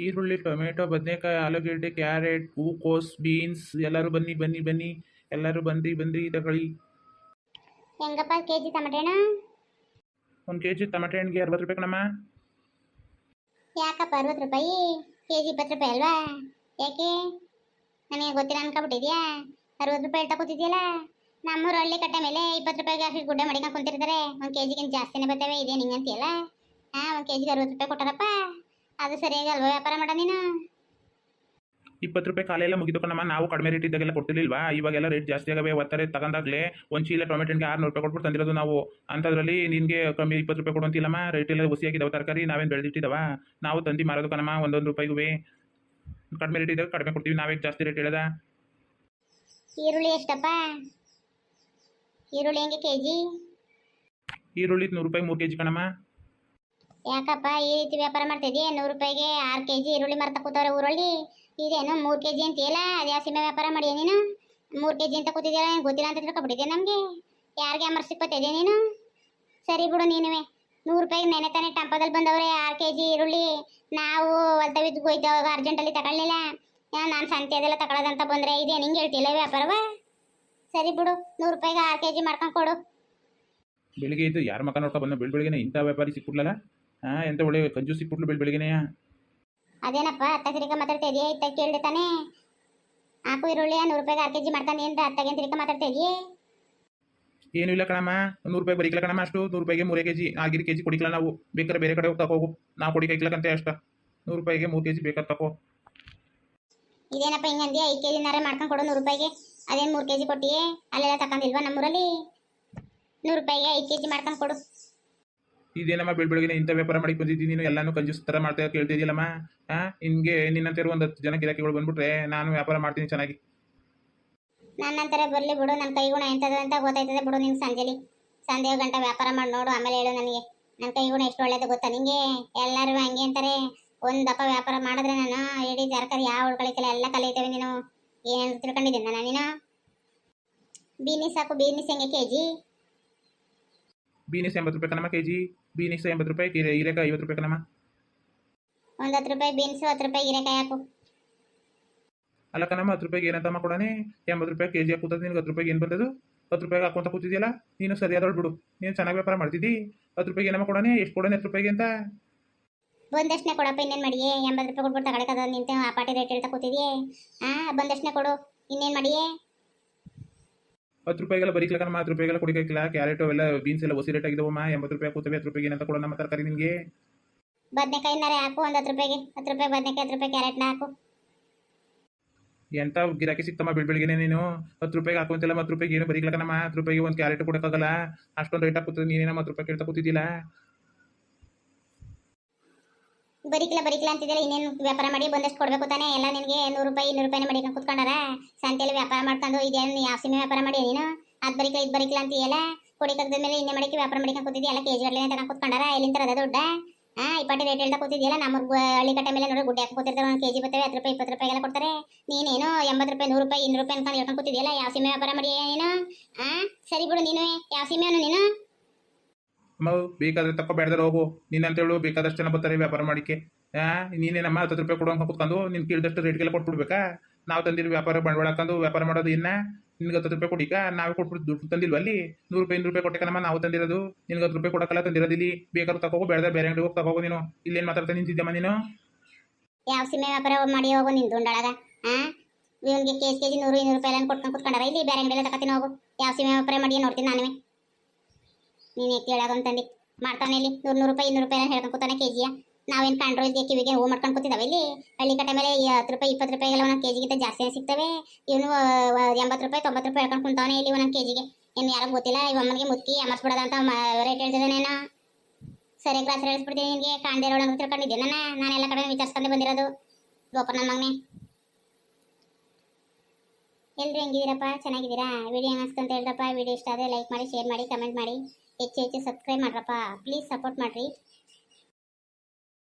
ಈರುಳ್ಳಿ, ಟೊಮೆಟೊ, ಬದನೆಕಾಯಿ, ಆಲೂಗೆಡ್ಡೆ, ಕ್ಯಾರೆಟ್, ಹೂಕೋಸ್, ಬೀನ್ಸ್ ಎಲ್ಲರೂ ಬನ್ನಿ ಬನ್ನಿ ಬನ್ನಿ. ಎಲ್ಲರೂ ಬಂದು ಬಂದು ತಗೊಳ್ಳಿ. ಹೆಂಗಪ್ಪ ಕೆಜಿ ಟಮಾಟೆ ಹಣ್ಣು? 1 kg ಟಮಾಟೆ ಹಣ್ಣಿಗೆ 60 ರೂಪಾಯಿ ಕಣಮ್ಮ. ಯಾಕಪ್ಪ 60 ರೂಪಾಯಿ? ಕೆಜಿ 20 ರೂಪಾಯಿ ಅಲ್ವಾ? ಯಾಕೆ ನನಗೆ ಗೊತ್ತಿಲ್ಲ ಅನ್ಕೊಬಿಟ್ಟಿದ್ಯಾ? 60 ರೂಪಾಯಿ ಹೇಳ್ತಾ ಕೂತಿದ್ಯಲ್ಲ. ನಮ್ಮೂರು ಹಳ್ಳಿ ಕಟ್ಟೆ ಮೇಲೆ 20 ರೂಪಾಯಿಗೆ ಅಷ್ಟು ಗುಡ್ಡೆ ಮಡಿಕೊಂಡು ಕುಂತಿರ್ತಾರೆ. 1 ಕೆಜಿಗಿಂತ ಜಾಸ್ತಿನೇ ಬರ್ತವೆ. ಇದೇ ನಿಂಗಂತೀಯಲ್ಲ? 1 ಕೆಜಿಗೆ 60 ರೂಪಾಯಿ ಕೊಟ್ಟಾರಪ್ಪ. ಅದು ಸರಿಯಾಗಿ ಅಲ್ವಾ ವ್ಯಾಪಾರ ಮಾಡೋ ನೀನು? 20 ರೂಪಾಯಿ ಕಾಲೆಲ್ಲ ಮುಗಿದು ಕಣಮ್ಮ. ನಾವು ಕಡಿಮೆ ರೇಟ್ ಇದ್ದಾಗೆಲ್ಲ ಕೊಡ್ತಿರ್ಲಿಲ್ವಾ? ಇವಾಗೆಲ್ಲ ರೇಟ್ ಜಾಸ್ತಿ ಆಗವೆ. ಒತ್ತಾರೆ ತಗೊಂಡಾಗಲೇ 1 ಚೀಲ ಟೊಮೆಟೊ ಹಣ್ಣಿಗೆ 600 ರೂಪಾಯಿ ಕೊಟ್ಬಿಟ್ಟು ತಂದಿರೋದು ನಾವು. ಅಂಥದ್ರಲ್ಲಿ ನಿನಗೆ ಕಮ್ಮಿ 20 ರೂಪಾಯಿ ಕೊಡುವಂತಿಲ್ಲಮ್ಮ. ರೇಟ್ ಎಲ್ಲ ಹುಸಿಯಾಗಿದ್ದಾವೆ ತರಕಾರಿ. ನಾವೇನು ಬೆಳೆದಿಟ್ಟಿದ್ದಾವ? ನಾವು ತಂದು ಮಾರೋದು ಕಣಮ್ಮ. ಒಂದೊಂದು ರೂಪಾಯಿಗೂ ಕಡಿಮೆ ರೇಟ್ ಇದ್ದಾಗ ಕಡಿಮೆ ಕೊಡ್ತೀವಿ. ನಾವೇ ಜಾಸ್ತಿ ರೇಟ್ ಹೇಳದ? ಈರುಳ್ಳಿ ಎಷ್ಟಪ್ಪ? ಈರುಳ್ಳಿ ಹೆಂಗೆ ಕೆಜಿ? ಈರುಳ್ಳಿ 100 ರೂಪಾಯಿ 3 kg ಕಣಮ್ಮ. ಯಾಕಪ್ಪ ಈ ರೀತಿ ವ್ಯಾಪಾರ ಮಾಡ್ತಿದ್ಯೆ? 100 ರೂಪಾಯಿಗೆ 6 ಕೆಜಿ ಈರುಳ್ಳಿ ಮಾರ್ತಾ ಕೂತವ್ರೆ ಊರಲ್ಲಿ. ಇದೇನು 3 ಕೆಜಿ ಅಂತೀಯಲ್ಲ? ಅದ್ಯಾವ ಸೀಮೆ ವ್ಯಾಪಾರ ಮಾಡಿಯ ನೀನು? 3 ಕೆಜಿ ಅಂತ ಕೂತಿದ್ಯಲ್ಲ, ಏನು ಗೊತ್ತಿಲ್ಲ ಅಂತ ತಿಳ್ಕೊಬಿಟ್ಟಿದ್ಯಾ ನಮಗೆ? ಯಾರಿಗೆ ಅಮರ್ಸಿಕ್ಕೋತಿದ್ಯಾ ನೀನು? ಸರಿ ಬಿಡು ನೀನುವೆ. 100 ರೂಪಾಯಿಗೆ ನೆನೆ ತಾನೇ ಟಂಪದಲ್ಲಿ ಬಂದವ್ರೆ 6 ಕೆಜಿ ಈರುಳ್ಳಿ. ನಾವು ಹೊಲ್ತವಿದ್ದು ಹೋಯ್ತವಾಗ ಅರ್ಜೆಂಟಲ್ಲಿ ತಗೊಳ್ಳಿಲ್ಲ. ನಾನು ಸಂತೆ ಅದೆಲ್ಲ ತಗೊಳ್ಳೋದಂತ ಬಂದರೆ ಇದೇ ನಿಂಗೆ ಹೇಳ್ತಿಲ್ಲ ವ್ಯಾಪಾರವ? ಸರಿ ಬಿಡು, 100 ರೂಪಾಯಿಗೆ 6 ಕೆಜಿ ಮಾಡ್ಕೊಂಡು ಕೊಡು. ಬೆಳಿಗ್ಗೆ ಇದ್ದು ಯಾರ ಮಕ್ಕ ನೋಡ್ಕೊ ಬಂದು ಬೆಳಿಗ್ಗೆನೆ ಇಂಥ ವ್ಯಾಪಾರಿ ಸಿಕ್ಬಿಡ್ಲಲ್ಲ. ಎಂತ ಒಳ್ಳೆ ಕಂಜು ಸಿಕ್ಬಿಟ್ಲು ಬೆಳಿಗ್ಗೆನೆಯ. ಅದೇನಪ್ಪ ಅತ್ತ ತಿರ್ಗ ಮಾತಾಡ್ತಾ ಇದೆಯಾ? ಇತ್ತ ಕೇಳಿದೆ ತಾನೇ. ಹಾಕು ಈರುಳ್ಳಿ 100 ರೂಪಾಯಿಗೆ 6 ಕೆಜಿ ಮಾಡ್ತಾನೆ ಅಂತ ಅತ್ತಗೆ ತಿರ್ಗ ಮಾತಾಡ್ತಾ ಇದೆಯೇ? ಏನೂ ಇಲ್ಲ ಕಣಮ್ಮ. 100 ರೂಪಾಯಿ ಬರೀಕಲ ಕಣಮ್ಮ. ಅಷ್ಟು 100 ರೂಪಾಯಿಗೆ 3 kg 4 kg ಕೊಡಿಕಲ್ಲ ನಾವು. ಬೇಕಾದ್ರೆ ಬೇರೆ ಕಡೆ ಹೋಗಿ ತಗೋಗು. ನಾವು ಕೊಡಿಕೈಕ್ಲಕ್ಕಂತೆ ಅಷ್ಟ. 100 ರೂಪಾಯಿಗೆ 3 kg ಬೇಕಾದ್ರೆ ತಗೋ. ಇದೇನಪ್ಪ ಹಿಂಗಂದ್ಯಾ? 5 ಕೆಜಿನಾರೇ ಮಾಡ್ಕೊಂಡು ಕೊಡು 100 ರೂಪಾಯಿಗೆ. ಅದೇನು 3 ಕೆಜಿ ಕೊಟ್ಟಿಯೇ? ಅಲ್ಲೆಲ್ಲ ತಗೊಂಡಿಲ್ವಾ ನಮ್ಮೂರಲ್ಲಿ? 100 ರೂಪಾಯಿಗೆ 5 ಕೆಜಿ ಮಾಡ್ಕೊಂಡು ಕೊಡು. ಇದೇನಮ್ಮ ಬೆಳಗ್ಗೆ ಇಂಥ ವ್ಯಾಪಾರ ಮಾಡಿ ಬಂದಿದ್ದೀನಿ ನೀನು. ಎಲ್ಲಾನು ಕಂಜೂಸ್ ಥರ ಮಾಡ್ತಾ ಕೇಳ್ತಿದ್ಯಲ್ಲಮ್ಮ. ಹಿಂಗೆ ನಿನ್ನಂತೇರು ಒಂದು 10 ಜನ ಗಿರಾಕಿಗಳು ಬಂದ್ಬಿಟ್ರೆ ನಾನು ವ್ಯಾಪಾರ ಮಾಡ್ತೀನಿ ಚೆನ್ನಾಗಿ. ನನ್ನಂತರ ಬರಲಿ ಬಿಡು. ನನ್ನ ಕೈಗುಣ ಎಂಥದ್ದು ಅಂತ ಗೊತ್ತಾಯ್ತದೆ ಬಿಡು ನಿಮ್ಗೆ. ಸಂಜೆ ಗಂಟೆ ವ್ಯಾಪಾರ ಮಾಡಿ ನೋಡು, ಆಮೇಲೆ ಹೇಳು ನನಗೆ. ನನ್ನ ಕೈಗುಣ ಎಷ್ಟು ಒಳ್ಳೇದು ಗೊತ್ತಾ ನಿಂಗೆ? ಎಲ್ಲರೂ ಹಂಗೆ ಅಂತಾರೆ. ಒಂದು ದಪ್ಪ ವ್ಯಾಪಾರ ಮಾಡಿದ್ರೆ ನಾನು ಇಡೀ ತರಕಾರಿ ಯಾವ ಉಳ್ಕೊಳಿಕ್ಕೆಲ್ಲ ಎಲ್ಲ ಕಲಿತೇವೆ. ನೀನು ಏನು ತಿಳ್ಕೊಂಡಿದ್ದೀನಿ ನೀನು? ಬೀನಿಸ್ ಸಾಕು. ಬೀನಿಸ್ ಹೆಂಗೆ ಕೆಜಿ? ಬೀನಿಸ್ 80 ರೂಪಾಯಿ ಕಣಮ್ಮ ಕೆಜಿ. ಬೀನಿಸ್ 80 ರೂಪಾಯಿ, ಹೀರೆಕಾಯಿ 50 ರೂಪಾಯಿ ಕಣಮ್ಮ. ಒಂದು 10 ರೂಪಾಯಿ ಬೀನ್ಸು, 10 ರೂಪಾಯಿ ಹೀರೆಕಾಯಿ ಹಾಕು. ಅಲ್ಲ ಕಣಮ್ಮ, 10 ರೂಪಾಯಿಗೆ ಏನಂತಮ್ಮ ಕೊಡೋಣ? 80 ರೂಪಾಯಿ ಕೆಜಿ ಹಾಕುತ್ತದೆ. ನಿನ್ಗೆ 10 ರೂಪಾಯಿಗೆ ಏನು ಬಂದದು? 10 ರೂಪಾಯಿಗೆ ಹಾಕೊಂತ ಕೂತಿದ್ಯಲ್ಲ ನೀನು. ಸರಿಯಾದಳು ಬಿಡು. ನೀನು ಚೆನ್ನಾಗಿ ವ್ಯಾಪಾರ ಮಾಡ್ತಿದ್ದಿ. 10 ರೂಪಾಯಿಗೆ ಏನಮ್ಮ ಕೊಡೋಣ? ಎಷ್ಟು ಕೊಡೋಣ 10 ರೂಪಾಯಿಗೆ ಅಂತ? ಬಂದಷ್ಟೇ ಕೊಡಪ್ಪ. ಇನ್ನೇನು ಮಾಡಿಯೇ? 80 ರೂಪಾಯಿ ಕೊಟ್ಬಿಟ್ಟು ತಗೊಳಕದ ನಿಂತೆ ಆ ಪಾಟಿ ರೇಟ್ ಹೇಳ್ತಾ ಕೂತಿದ್ಯೆ. ಬಂದಷ್ಟೇ ಕೊಡು. ಇನ್ನೇನು ಮಾಡಿಯೇ? 10 ರೂಪಾಯಿಗೆಲ್ಲ ಬರೀಕ್ಲ ಕಣಮ್ಮ. 10 ರೂಪಾಯಿಗೆಲ್ಲ ಕುಡಿಕಾಕಿಲ್ಲ. ಕ್ಯಾರೆಟ್ ಅವೆಲ್ಲ ಬೀನ್ಸ್ ಎಲ್ಲ ಹೊಸಿ ರೇಟ್ ಆಗಿದಾವಮ್ಮ. 80 ರೂಪಾಯಿ ಕೂತವೆ. 10 ರೂಪಾಯಿಗೆ ಏನಂತ ಕೊಡೋಣ ನಮ್ಮ ತರಕಾರಿ ನಿನಗೆ? ಬದನೆಕಾಯಿನಾರೆ ಹಾಕು ಒಂದು 10 ರೂಪಾಯಿಗೆ. 10 ರೂಪಾಯಿ ಬದನೆಕಾಯಿ, 10 ರೂಪಾಯಿ ಕ್ಯಾರೆಟ್ನ ಹಾಕು. ಎಂತ ಗಿರಾಕಿ ಸಿಕ್ತಮ್ಮ ಬೆಳಿಗ್ಗೆನೆ ನೀನು? 10 ರೂಪಾಯಿಗೆ ಹಾಕುವಂತಿಲ್ಲ. 10 ರೂಪಾಯಿಗೆ ಏನು ಬರೀಕ್ಲ ಕಣಮ್ಮ. 10 ರೂಪಾಯಿಗೆ ಒಂದು ಕ್ಯಾರೆಟ್ ಕೊಡೋಕ್ಕಾಗಲ್ಲ. ಅಷ್ಟೊಂದು ರೇಟ್ ಹಾಕುತ್ತದೆ. ನೀನೇನ 10 ರೂಪಾಯಿ ಕೇಳ್ತಾ ಕೂತಿದ್ದಿಲ್ಲ? ಬರೀಕ್ಲ ಅಂತಿದ್ದಲ್ಲ. ಇನ್ನೇನು ವ್ಯಾಪಾರ ಮಾಡಿ ಬಂದಷ್ಟು ಕೊಡಬೇಕು ತಾನೇ? ಎಲ್ಲ ನಿನಗೆ 100 ರೂಪಾಯಿ 200 ರೂಪಾಯಿನ ಮಡಿಕೊಂಡು ಕೂತ್ಕೊಂಡಾರ ಸಂತೆಯಲ್ಲಿ ವ್ಯಾಪಾರ ಮಾಡ್ಕೊಂಡು. ಇದೇನು ಯಾವ ಸೀಮೆ ವ್ಯಾಪಾರ ಮಾಡಿ ನೀನು? ಅದು ಬರೀಕ್ಲ ಇದು ಬರೀಕ್ಲ ಅಂತೀಯಲ್ಲ. ಕೊಡಿಕದ ಮೇಲೆ ಇನ್ನೇ ಮಡಿಕೆ ವ್ಯಾಪಾರ ಮಡಿಕೊಂಡು ಕೂತಿದ್ಯಾ? ಎಲ್ಲ ಕೆಜಿ ಗಟ್ಟಲೆ ತಗೊಂಡು ಕೂತ್ಕೊಂಡಾರ. ಎಲ್ಲಿಂದ ಅದ ದುಡ್ಡ? ಈ ಪಾಟಿ ರೇಟ್ ಹೇಳ್ತಾ ಕೂತಿದ್ಯಲ್ಲ. ನಮ್ಮ ಹಳ್ಳಿ ಕಟ್ಟೆ ಮೇಲೆ ನೋಡಿ ಗುಡ್ಡೆ ಹಾಕಿ ಕೂತಿರ್ತಾರೆ. 1 ಕೆಜಿ ಬರ್ತವೆ 10 ರೂಪಾಯಿ 20 ರೂಪಾಯಿಗೆಲ್ಲ ಕೊಡ್ತಾರೆ. ನೀನೇನು 80 ರೂಪಾಯಿ 100 ರೂಪಾಯಿ 200 ರೂಪಾಯಿ ಅನ್ಕೊಂಡು ಹೇಳ್ಕೊಂಡು ಕೂತಿದ್ಯಲ್ಲ. ಯಾವ ಸೀಮೆ ವ್ಯಾಪಾರ ಮಾಡಿ ನೀನು? ಸರಿ ಬಿಡು. ನೀನು ಯಾವ ಸೀಮೆಯವನು ನೀನು? ಅಮ್ಮ ಬೇಕಾದ್ರೆ ತಕ್ಕೋ ಬೇಡದ್ರೆ ಹೋಗು. ನೀನಂತೇಳು ಬೇಕಾದಷ್ಟು ಜನ ಬರ್ತಾರೆ ವ್ಯಾಪಾರ ಮಾಡಿಕೆ. ನೀನೇನಮ್ಮ 10 ರೂಪಾಯಿ ಕೊಡೋಂಗೆ ಕೂತ್ಕೊಂಡು ನಿನ್ ಕೇಳಿದಷ್ಟು ರೇಟ್ಗೆಲ್ಲ ಕೊಟ್ಬಿಡ್ಬೇಕಾ? ನಾವು ತಂದಿರೋ ವ್ಯಾಪಾರ ಬಂಡವಾಳ ಹಾಕೊಂಡು ವ್ಯಾಪಾರ ಮಾಡೋದು ಇನ್ನ ನಿನ್ಗೆ 10 ರೂಪಾಯಿ ಕೊಡಿಕ ನಾವೇ ಕೊಟ್ಬಿಟ್ಟು ದುಡ್ಡು ತಂದಿಲ್ವ ಅಲ್ಲಿ? 100 ರೂಪಾಯಿ 200 ರೂಪಾಯಿ ಕೊಟ್ಟೆ ನಾವು ತಂದಿರೋದು. ನಿನ್ಗೆ 10 ರೂಪಾಯಿ ಕೊಡೋಕ್ಕಲ್ಲ ತಂದಿರೋದು ಇಲ್ಲಿ. ಬೇಕಾದ್ರೂ ತಗೋಗು, ಬೇಡದ ಬೇರೆ ಅಂಗಡಿ ಹೋಗಿ ತಗೋಗು. ನೀನು ಇಲ್ಲೇನು ಮಾತಾಡ್ತಾ ನಿಂತಿದ್ದಮ್ಮ ನೀನು? ಯಾವ ಸೀಮೆ ವ್ಯಾಪಾರ ಮಾಡಿ ಹೋಗು ನಿಂದು ಉಂಡಾಳಗ? ಇವನಿಗೆ ಕೆಜಿ 100 200 ರೂಪಾಯಿ ಎಲ್ಲ ಕೊಟ್ಕೊಂಡು ಕೂತ್ಕೊಂಡಾರ. ಇಲ್ಲಿ ಬೇರೆ ಅಂಗಡಿಯಲ್ಲ ತಗೋತೀನಿ ಹೋಗು. ಯಾವ ಸೀಮೆ ವ್ಯಾಪಾರ ಮಾಡಿ ನೋಡ್ತೀನಿ ನಾನುವೆ. ನೀನು ಕೇಳಾಗಂತಂದು ಮಾಡ್ತಾನೆ ಇಲ್ಲಿ 100 ರೂಪಾಯಿ 200 ರೂಪಾಯಿ ಎಲ್ಲ ಹೇಳ್ಕೊಂಡು ಕೂತಾನೆ ಕೆಜಿಯ. ನಾವೇನು ಕಂಡ್ರೋ ಇದ್ದೆ ಕಿವಿಗೆ ಹೂ ಮಾಡ್ಕೊಂಡು ಕೂತಿದ್ದಾವೆ ಇಲ್ಲಿ. ಹಳ್ಳಿ ಕಟ್ಟೆ ಮೇಲೆ 10 ರೂಪಾಯಿ 20 ರೂಪಾಯಿಗೆಲ್ಲ ಒಂದೊಂದು ಕೆಜಿಗಿಂತ ಜಾಸ್ತಿನೇ ಸಿಗ್ತವೆ. ಇವನು 80 ರೂಪಾಯಿ 90 ರೂಪಾಯಿ ಹೇಳ್ಕೊಂಡು ಕುಂತವನೇ ಇಲ್ಲಿ ಒಂದೊಂದು ಕೆಜಿಗೆ. ಏನು ಯಾರಿಗೂ ಗೊತ್ತಿಲ್ಲ. ಇವಮ್ಮನಿಗೆ ಮುತ್ತಿ ಅಮರ್ಸ್ಬಿಡೋದ ಅಂತ ರೇಟ್ ಹೇಳ್ತಿದ್ದಾನೇನೋ. ಸರಿಯಾಗಿ ಕ್ಲಾಸ್ ಹೇಳಿಸ್ಬಿಡ್ತೀನಿ ನಿನಗೆ. ಕಾಣ್ದೇ ಇರೋಣ ತಿಳ್ಕೊಂಡಿದ್ದೆ ನಾನೆಲ್ಲ ಕಡೆ ವಿಚಾರಿಸ್ಕೊಂಡೆ ಬಂದಿರೋದು. ಗೋಪರ್ ನನ್ನ ಮಗನೇ. ಎಲ್ಲರೂ ಹೆಂಗಿದ್ದೀರಪ್ಪ? ಚೆನ್ನಾಗಿದ್ದೀರಾ? ವಿಡಿಯೋ ಅನಿಸ್ತು ಅಂತ ಹೇಳ್ರಪ್ಪ. ವಿಡಿಯೋ ಇಷ್ಟ ಆದರೆ ಲೈಕ್ ಮಾಡಿ, ಶೇರ್ ಮಾಡಿ, ಕಮೆಂಟ್ ಮಾಡಿ, ಹೆಚ್ಚು ಹೆಚ್ಚು ಸಬ್ಸ್ಕ್ರೈಬ್ ಮಾಡ್ರಪ್ಪ. ಪ್ಲೀಸ್ ಸಪೋರ್ಟ್ ಮಾಡಿರಿ.